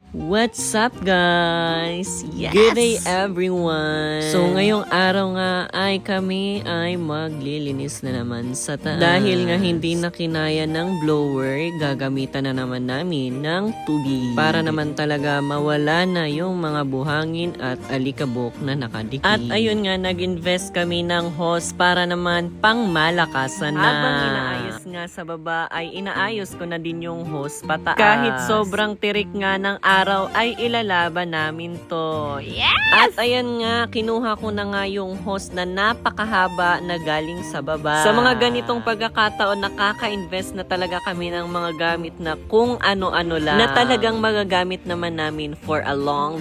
What's up guys? Yes! Good day everyone! So ngayong araw nga ay kami ay maglilinis na naman sa taas. Dahil nga hindi na kinaya ng blower, gagamitan na naman namin ng tubig. Para naman talaga mawala na yung mga buhangin at alikabok na nakadikit. At ayun nga, nag-invest kami ng hose para naman pang malakasan na. Habang inaayos nga sa baba ay inaayos ko na din yung hose pataas. Kahit sobrang tirik nga ng araw ay ilalaban namin to. Yes! At ayan nga, kinuha ko na nga yung hose na napakahaba na galing sa baba. Sa mga ganitong pagkakataon, nakaka-invest na talaga kami ng mga gamit na kung ano-ano lang. Na talagang magagamit naman namin for a long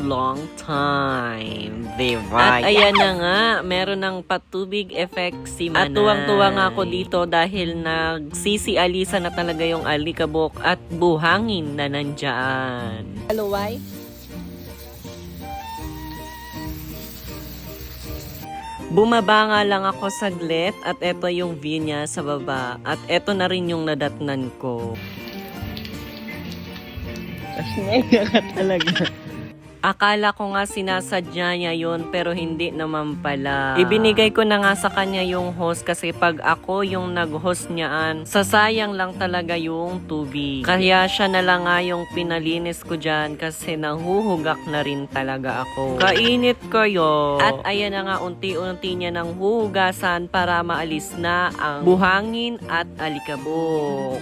time. Diba? At ayan na nga, meron ng patubig effect si Manay. At tuwang-tuwa nga ako dito dahil nagsisialisa na talaga yung alikabok at buhangin na nandyan. Aluway? Bumaba nga lang ako saglit at eto yung view niya sa baba. At eto na rin yung nadatnan ko. Naiga ka talaga. Akala ko nga sinasadya niya yun pero hindi naman pala. Ibinigay ko na nga sa kanya yung hose kasi pag ako yung nag-hose niyaan, sasayang lang talaga yung tubig. Kaya siya na lang nga yung pinalinis ko dyan kasi nahuhugak na rin talaga ako. Kainit kayo. At ayan na nga, unti-unti niya nang huhugasan para maalis na ang buhangin at alikabok.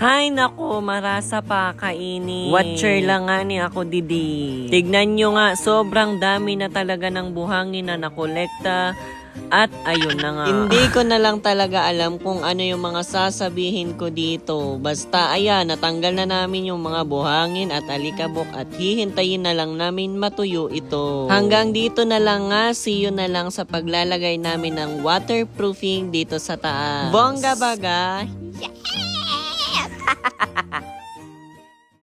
Hay nako, marasa pa kainin. Watcher lang nga ni ako didi. Tignan nyo nga, sobrang dami na talaga ng buhangin na nakolekta. At ayun na nga. Hindi ko na lang talaga alam kung ano yung mga sasabihin ko dito. Basta ayan, natanggal na namin yung mga buhangin at alikabok at hihintayin na lang namin matuyo ito. Hanggang dito na lang nga, see you na lang sa paglalagay namin ng waterproofing dito sa taas. Bongga baga! Yes!